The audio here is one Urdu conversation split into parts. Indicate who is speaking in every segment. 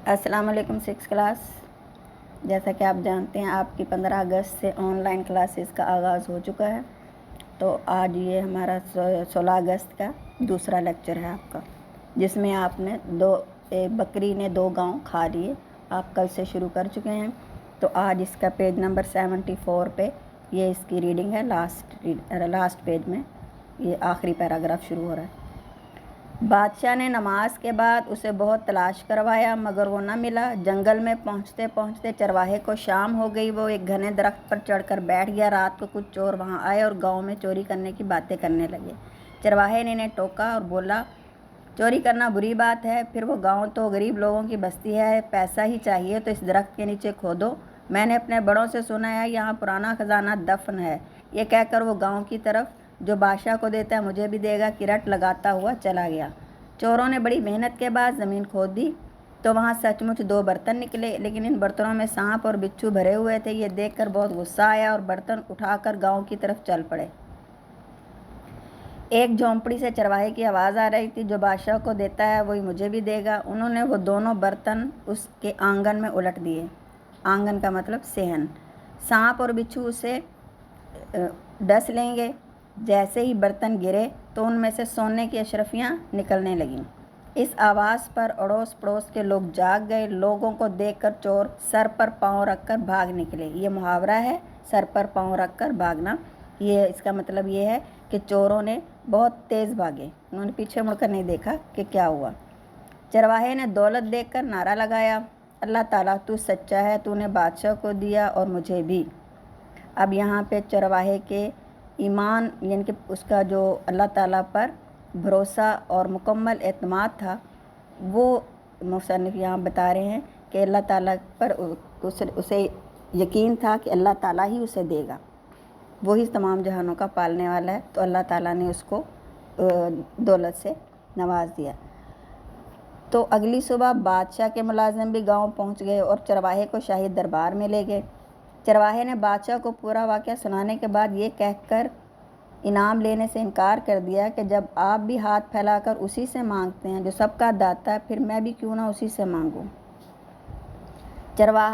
Speaker 1: السلام علیکم 6 کلاس۔ جیسا کہ آپ جانتے ہیں آپ کی 15 اگست سے آن لائن کلاسز کا آغاز ہو چکا ہے، تو آج یہ ہمارا 16 اگست کا دوسرا لیکچر ہے آپ کا، جس میں آپ نے بکری نے 2 گاؤں کھا لیے آپ کل سے شروع کر چکے ہیں۔ تو آج اس کا پیج نمبر 74 پہ یہ اس کی ریڈنگ ہے، لاسٹ پیج میں یہ آخری پیراگراف شروع ہو رہا ہے۔ بادشاہ نے نماز کے بعد اسے بہت تلاش کروایا مگر وہ نہ ملا۔ جنگل میں پہنچتے پہنچتے چرواہے کو شام ہو گئی۔ وہ ایک گھنے درخت پر چڑھ کر بیٹھ گیا۔ رات کو کچھ چور وہاں آئے اور گاؤں میں چوری کرنے کی باتیں کرنے لگے۔ چرواہے نے انہیں ٹوکا اور بولا، چوری کرنا بری بات ہے، پھر وہ گاؤں تو غریب لوگوں کی بستی ہے، پیسہ ہی چاہیے تو اس درخت کے نیچے کھودو۔ میں نے اپنے بڑوں سے سنا ہے یہاں پرانا خزانہ دفن ہے۔ یہ کہہ کر وہ گاؤں کی طرف، جو بادشاہ کو دیتا ہے مجھے بھی دے گا، کی رٹ لگاتا ہوا چلا گیا۔ چوروں نے بڑی محنت کے بعد زمین کھود دی تو وہاں سچ مچ 2 برتن نکلے، لیکن ان برتنوں میں سانپ اور بچھو بھرے ہوئے تھے۔ یہ دیکھ کر بہت غصہ آیا اور برتن اٹھا کر گاؤں کی طرف چل پڑے۔ ایک جھونپڑی سے چرواہے کی آواز آ رہی تھی، جو بادشاہ کو دیتا ہے وہی مجھے بھی دے گا۔ انہوں نے وہ دونوں برتن اس کے آنگن میں الٹ دیے۔ آنگن کا مطلب صحن۔ سانپ اور بچھو اسے ڈس لیں گے۔ جیسے ہی برتن گرے تو ان میں سے سونے کی اشرفیاں نکلنے لگیں۔ اس آواز پر اڑوس پڑوس کے لوگ جاگ گئے۔ لوگوں کو دیکھ کر چور سر پر پاؤں رکھ کر بھاگ نکلے۔ یہ محاورہ ہے، سر پر پاؤں رکھ کر بھاگنا۔ اس کا مطلب یہ ہے کہ چوروں نے بہت تیز بھاگے، انہوں نے پیچھے مڑ کر نہیں دیکھا کہ کیا ہوا۔ چرواہے نے دولت دیکھ کر نعرہ لگایا، اللہ تعالیٰ تو سچا ہے، تو نے بادشاہ کو دیا اور مجھے بھی۔ اب یہاں پہ چرواہے کے ایمان، یعنی کہ اس کا جو اللہ تعالیٰ پر بھروسہ اور مکمل اعتماد تھا، وہ مصنف یہاں بتا رہے ہیں کہ اللہ تعالیٰ پر اسے یقین تھا کہ اللہ تعالیٰ ہی اسے دے گا، وہی تمام جہانوں کا پالنے والا ہے، تو اللہ تعالیٰ نے اس کو دولت سے نواز دیا۔ تو اگلی صبح بادشاہ کے ملازم بھی گاؤں پہنچ گئے اور چرواہے کو شاہی دربار میں لے گئے۔ چرواہے نے بادشاہ کو پورا واقعہ سنانے کے بعد یہ کہہ کر انعام لینے سے انکار کر دیا کہ جب آپ بھی ہاتھ پھیلا کر اسی سے مانگتے ہیں جو سب کا داتا ہے، پھر میں بھی کیوں نہ اسی سے مانگوں۔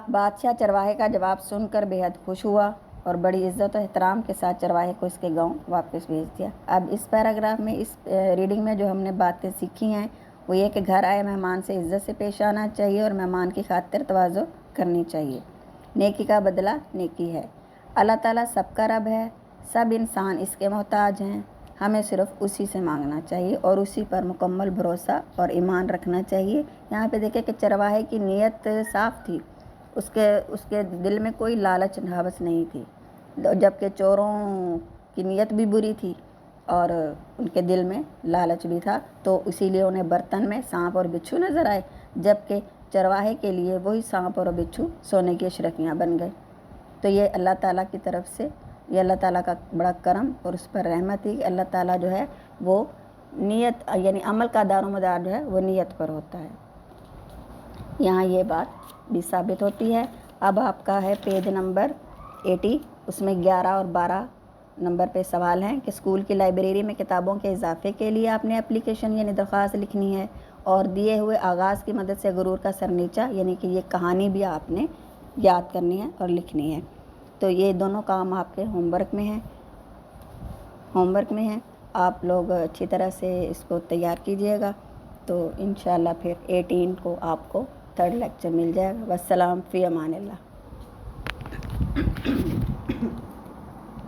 Speaker 1: بادشاہ چرواہے کا جواب سن کر بے حد خوش ہوا اور بڑی عزت و احترام کے ساتھ چرواہے کو اس کے گاؤں واپس بھیج دیا۔ اب اس پیراگراف میں، اس ریڈنگ میں جو ہم نے باتیں سیکھی ہیں وہ یہ کہ گھر آئے مہمان سے عزت سے پیش آنا چاہیے اور مہمان کی خاطر تواضع کرنی چاہیے۔ نیکی کا بدلہ نیکی ہے۔ اللہ تعالیٰ سب کا رب ہے، سب انسان اس کے محتاج ہیں، ہمیں صرف اسی سے مانگنا چاہیے اور اسی پر مکمل بھروسہ اور ایمان رکھنا چاہیے۔ یہاں پہ دیکھیں کہ چرواہے کی نیت صاف تھی، اس کے دل میں کوئی لالچ ہوس نہیں تھی، جبکہ چوروں کی نیت بھی بری تھی اور ان کے دل میں لالچ بھی تھا، تو اسی لیے انہیں برتن میں سانپ اور بچھو نظر آئے، جبکہ چرواہے کے لیے وہی سانپ اور بچھو سونے کی اشرفیاں بن گئے۔ تو یہ اللہ تعالیٰ کی طرف سے، یہ اللہ تعالیٰ کا بڑا کرم اور اس پر رحمت ہی کہ اللہ تعالیٰ جو ہے وہ نیت، یعنی عمل کا دار و مدار جو ہے وہ نیت پر ہوتا ہے۔ یہاں یہ بات بھی ثابت ہوتی ہے۔ اب آپ کا ہے پیج نمبر 80، اس میں 11 اور 12 نمبر پہ سوال ہیں کہ اسکول کی لائبریری میں کتابوں کے اضافے کے لیے آپ نے اپلیکیشن یعنی درخواست لکھنی ہے، اور دیے ہوئے آغاز کی مدد سے غرور کا سرنیچہ یعنی کہ یہ کہانی بھی آپ نے یاد کرنی ہے اور لکھنی ہے۔ تو یہ دونوں کام آپ کے ہوم ورک میں ہیں، آپ لوگ اچھی طرح سے اس کو تیار کیجئے گا، تو انشاءاللہ پھر 18 کو آپ کو 3rd لیکچر مل جائے گا۔ والسلام فی امان اللہ۔